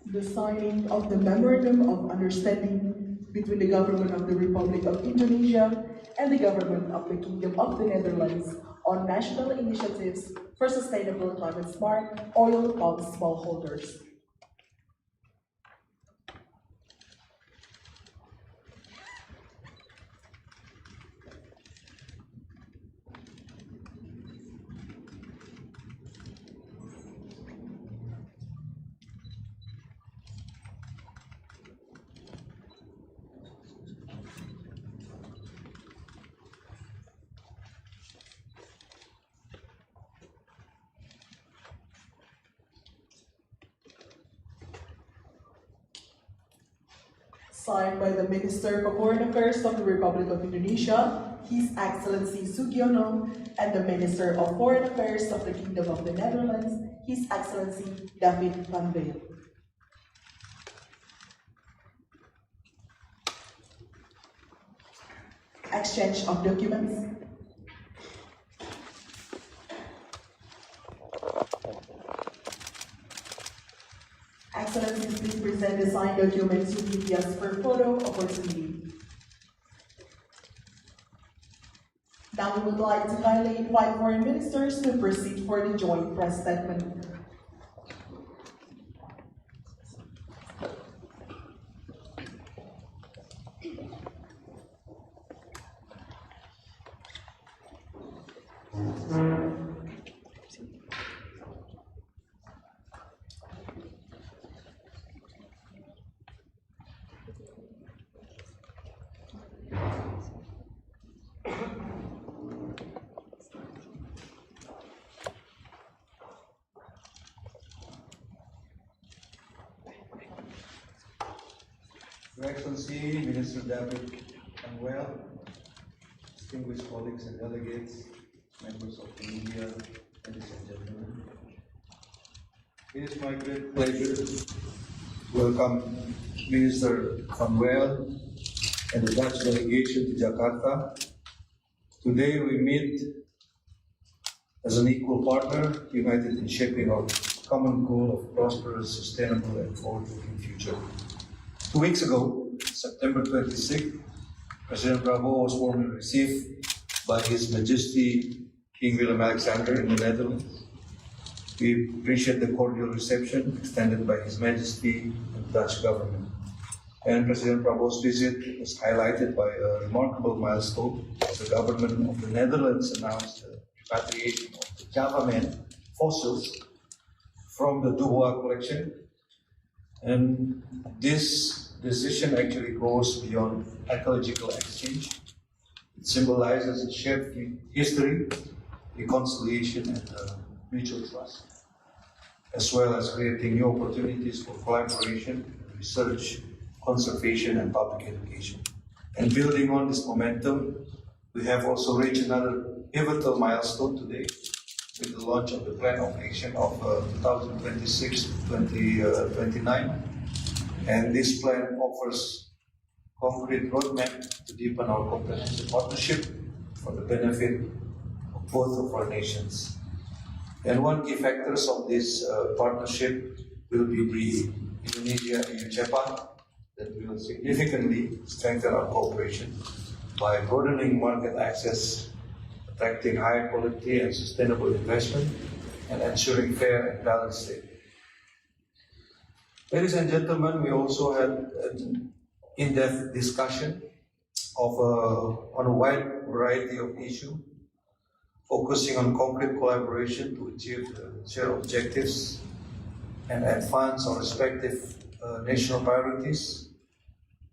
The signing of the Memorandum of Understanding between the Government of the Republic of Indonesia and the Government of the Kingdom of the Netherlands on national initiatives for sustainable climate-smart oil palm smallholders. Signed by the Minister for Foreign Affairs of the Republic of Indonesia, His Excellency Sugiono, and the Minister of Foreign Affairs of the Kingdom of the Netherlands, His Excellency David van Weel. Exchange of documents. Excellencies, please present the signed documents to medias for photo opportunity. Now we would like to kindly invite foreign ministers to proceed for the joint press statement. Your Excellency, Minister David van Weel, distinguished colleagues and delegates, members of the media, ladies and gentlemen. It is my great pleasure to welcome Minister van Weel and the Dutch delegation to Jakarta. Today we meet as an equal partner, united in shaping our common goal of prosperous, sustainable and forward-looking future. 2 weeks ago, September 26th, President Prabowo was warmly received by His Majesty King Willem-Alexander in the Netherlands. We appreciate the cordial reception extended by His Majesty and the Dutch government. And President Prabowo's visit was highlighted by a remarkable milestone as the government of the Netherlands announced the repatriation of the Java man fossils from the Dubois collection. And this decision actually goes beyond archaeological exchange. It symbolizes a shared history, reconciliation, and mutual trust, as well as creating new opportunities for collaboration, research, conservation, and public education. And building on this momentum, we have also reached another pivotal milestone today with the launch of the Plan of Action of 2026-2029. And this plan offers concrete roadmap to deepen our comprehensive partnership for the benefit of both of our nations. And one key factors of this partnership will be the Indonesia-EU Japan that will significantly strengthen our cooperation by broadening market access, attracting high quality and sustainable investment, and ensuring fair and balanced trade. Ladies and gentlemen, we also had an in-depth discussion on a wide variety of issues, focusing on concrete collaboration to achieve the shared objectives and advance our respective national priorities.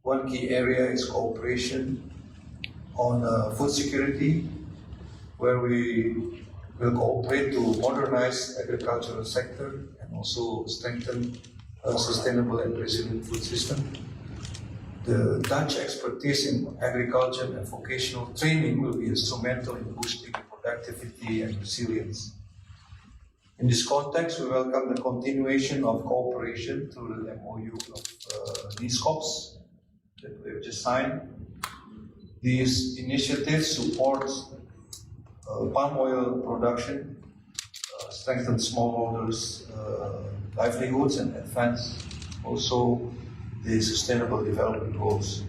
One key area is cooperation on food security, where we will cooperate to modernize agricultural sector and also strengthen a sustainable and resilient food system. The Dutch expertise in agriculture and vocational training will be instrumental in boosting productivity and resilience. In this context, we welcome the continuation of cooperation through the MOU of NISCOPS that we have just signed. These initiatives support palm oil production, strengthen smallholders' livelihoods, and advance also the Sustainable Development Goals.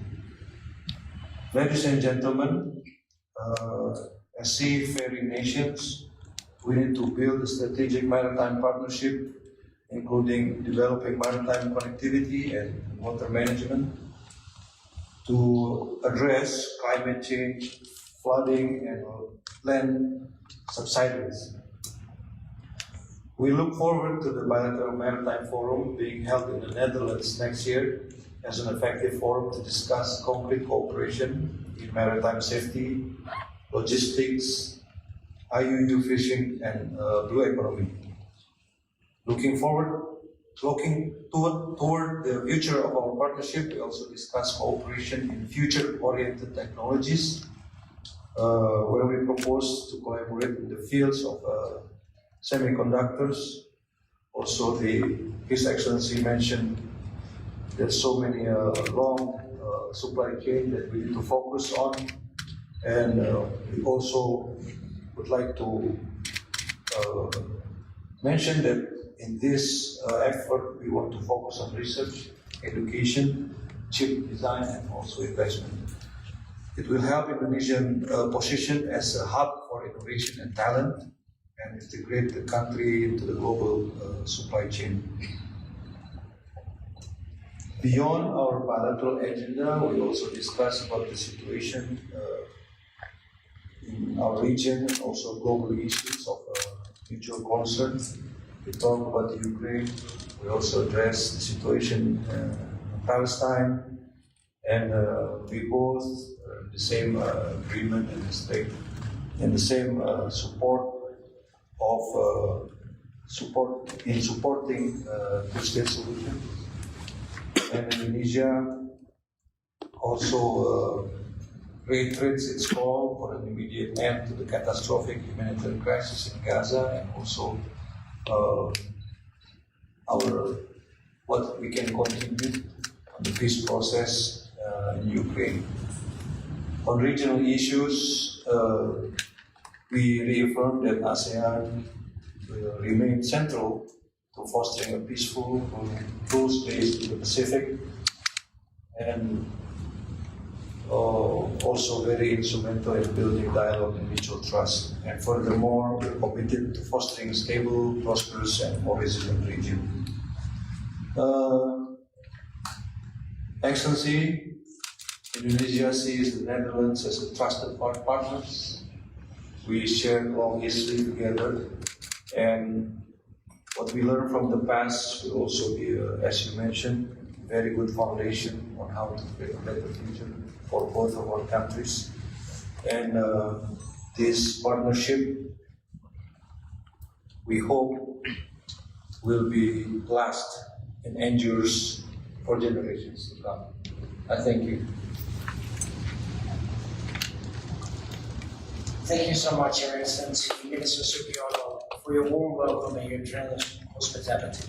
Ladies and gentlemen, as seafaring nations, we need to build a strategic maritime partnership, including developing maritime connectivity and water management to address climate change, flooding, and land subsidence. We look forward to the bilateral maritime forum being held in the Netherlands next year as an effective forum to discuss concrete cooperation in maritime safety, logistics, IUU fishing, and blue economy. Looking forward Looking toward the future of our partnership, we also discussed cooperation in future-oriented technologies, where we propose to collaborate in the fields of semiconductors. Also, His Excellency mentioned there's so many long supply chain that we need to focus on, and we also would like to mention that in this effort we want to focus on research, education, chip design, and also investment. It will help Indonesian position as a hub for innovation and talent, and integrate the country into the global supply chain. Beyond our bilateral agenda, we also discuss about the situation in our region, and also global issues of mutual concern. We talk about Ukraine. We also address the situation in Palestine, and we both the same agreement and stake in the same support in supporting two-state solution. And Indonesia also reiterates its call for an immediate end to the catastrophic humanitarian crisis in Gaza, and also what we can contribute on the peace process in Ukraine. On regional issues, we reaffirm that ASEAN will remain central to fostering a peaceful, rules-based Indo-Pacific, and also very instrumental in building dialogue and mutual trust. And furthermore, we're committed to fostering a stable, prosperous, and more resilient region. Excellency, Indonesia sees the Netherlands as a trusted partner. We share a long history together, and what we learn from the past will also be, as you mentioned, a very good foundation on how to create a better future for both of our countries. And this partnership, we hope, will be last and endures for generations to come. I thank you. Thank you so much, Your Excellency, Minister Sugiono, for your warm welcome and your generous hospitality.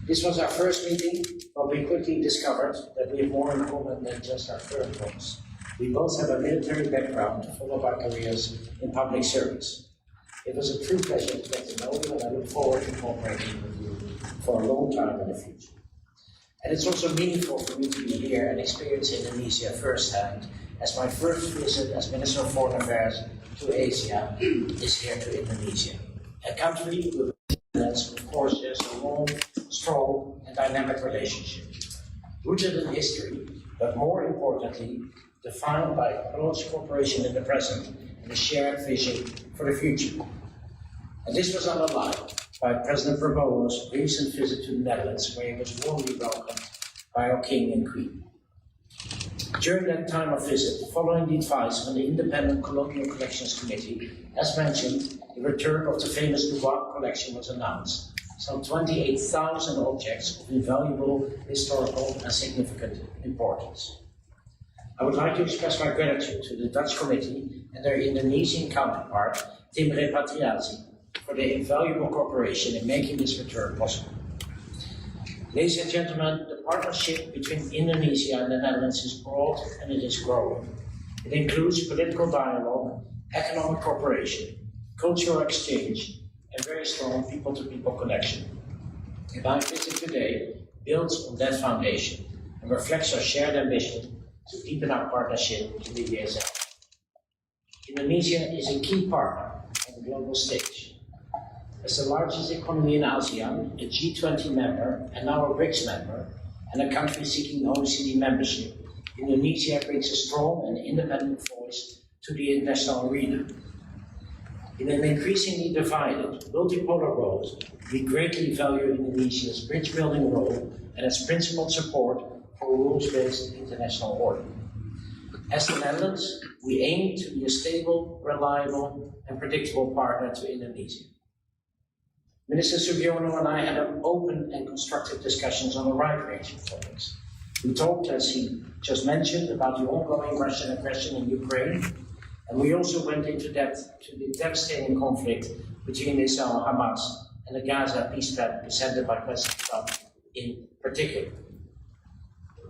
This was our first meeting, but we quickly discovered that we have more in common than just our current roles. We both have a military background, followed our careers in public service. It was a true pleasure to get to know you, and I look forward to cooperating with you for a long time in the future. And it's also meaningful for me to be here and experience Indonesia firsthand, as my first visit as Minister of Foreign Affairs to Asia is here to Indonesia, a country with of course there's a long, strong, and dynamic relationship, rooted in history, but more importantly, defined by close cooperation in the present and a shared vision for the future. And this was underlined by President Prabowo's recent visit to the Netherlands, where he was warmly welcomed by our King and Queen. During that time of visit, following the advice of the Independent Colonial Collections Committee, as mentioned, the return of the famous Luar collection was announced. Some 28,000 objects of invaluable historical and significant importance. I would like to express my gratitude to the Dutch committee and their Indonesian counterpart, Tim Repatriatie, for their invaluable cooperation in making this return possible. Ladies and gentlemen, the partnership between Indonesia and the Netherlands is broad and it is growing. It includes political dialogue, economic cooperation, cultural exchange, and very strong people-to-people connection. And my visit today builds on that foundation and reflects our shared ambition to deepen our partnership in the years ahead. Indonesia is a key partner on the global stage. As the largest economy in ASEAN, a G20 member, and now a BRICS member, and a country seeking OECD membership, Indonesia brings a strong and independent voice to the international arena. In an increasingly divided, multipolar world, we greatly value Indonesia's bridge-building role and its principled support for a rules-based international order. As the Netherlands, we aim to be a stable, reliable, and predictable partner to Indonesia. Minister Sugiono and I had an open and constructive discussions on a wide range of topics. We talked, as he just mentioned, about the ongoing Russian aggression in Ukraine, and we also went into depth to the devastating conflict between Israel and Hamas and the Gaza peace plan presented by President Trump in particular.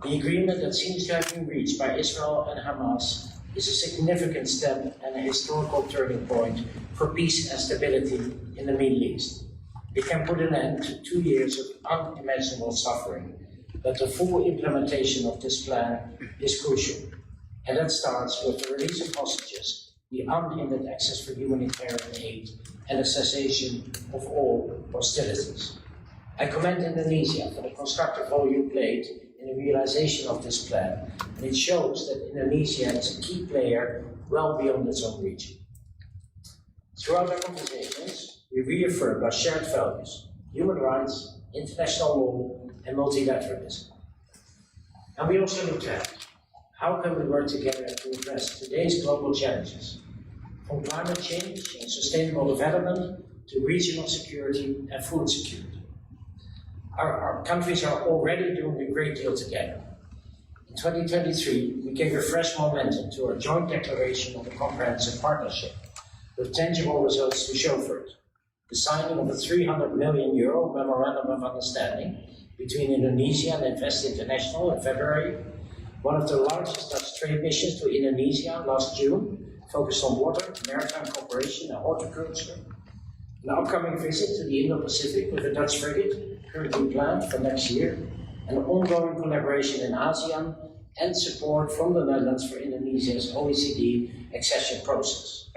The agreement that seems to have been reached by Israel and Hamas is a significant step and a historical turning point for peace and stability in the Middle East. It can put an end to 2 years of unimaginable suffering, but the full implementation of this plan is crucial. And that starts with the release of hostages, the unhindered access for humanitarian aid, and the cessation of all hostilities. I commend Indonesia for the constructive role you played in the realization of this plan, and it shows that Indonesia is a key player well beyond its own region. Throughout our conversations, we reaffirmed our shared values: human rights, international law, and multilateralism. And we also looked at how can we work together to address today's global challenges, from climate change and sustainable development to regional security and food security. Our countries are already doing a great deal together. In 2023, we gave a fresh momentum to our joint declaration of a comprehensive partnership, with tangible results to show for it. The signing of a €300 million memorandum of understanding between Indonesia and Invest International in February, one of the largest Dutch trade missions to Indonesia last June, focused on water, maritime cooperation, and horticulture. An upcoming visit to the Indo-Pacific with a Dutch frigate, currently planned for next year, and ongoing collaboration in ASEAN, and support from the Netherlands for Indonesia's OECD accession process.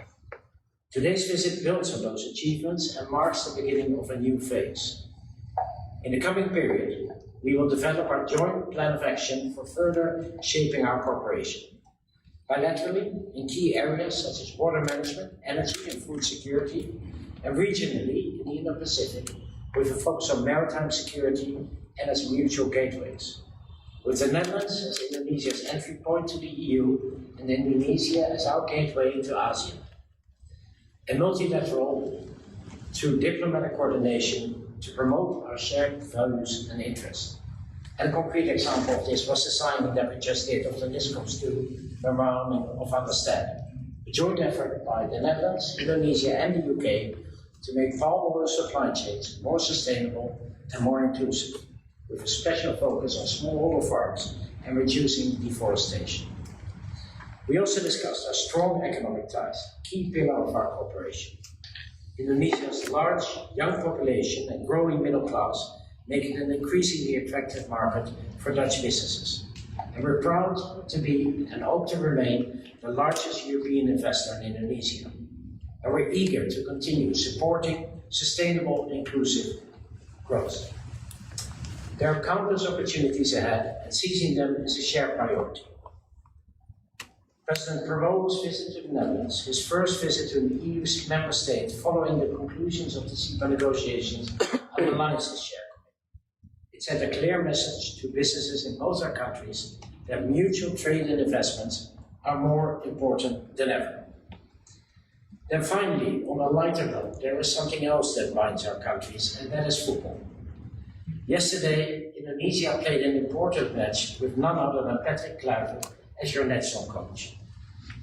Today's visit builds on those achievements and marks the beginning of a new phase. In the coming period, we will develop our joint plan of action for further shaping our cooperation. Bilaterally, in key areas such as water management, energy and food security, and regionally in the Indo-Pacific, with a focus on maritime security and as mutual gateways. With the Netherlands as Indonesia's entry point to the EU and Indonesia as our gateway into ASEAN. And multilateral through diplomatic coordination to promote our shared values and interests. And a concrete example of this was the signing that we just did of the Discourse 2 Memorandum of Understanding, a joint effort by the Netherlands, Indonesia and the UK to make palm oil supply chains more sustainable and more inclusive, with a special focus on smallholder farms and reducing deforestation. We also discussed our strong economic ties, key pillar of our cooperation. Indonesia's large young population and growing middle class make it an increasingly attractive market for Dutch businesses. And we're proud to be and hope to remain the largest European investor in Indonesia. And we're eager to continue supporting sustainable and inclusive growth. There are countless opportunities ahead, and seizing them is a shared priority. President Prabowo's visit to the Netherlands, his first visit to an EU member state following the conclusions of the CEPA negotiations, underlines this shared commitment. It sent a clear message to businesses in both our countries that mutual trade and investments are more important than ever. Then finally, on a lighter note, there is something else that binds our countries, and that is football. Yesterday, Indonesia played an important match with none other than Patrick Kluivert as your national coach.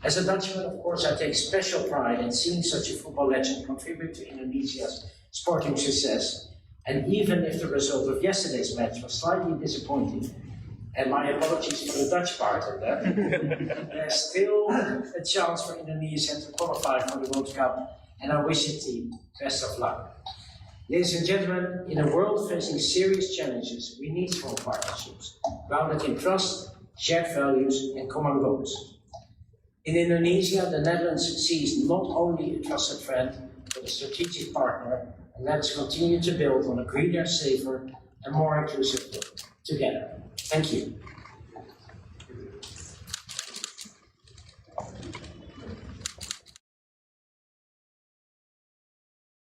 As a Dutchman, of course, I take special pride in seeing such a football legend contribute to Indonesia's sporting success. And even if the result of yesterday's match was slightly disappointing, and my apologies for the Dutch part of that, there's still a chance for Indonesia to qualify for the World Cup, and I wish the team best of luck. Ladies and gentlemen, in a world facing serious challenges, we need strong partnerships, grounded in trust, shared values, and common goals. In Indonesia, the Netherlands sees not only a trusted friend, but a strategic partner, and let us continue to build on a greener, safer, and more inclusive world together. Thank you.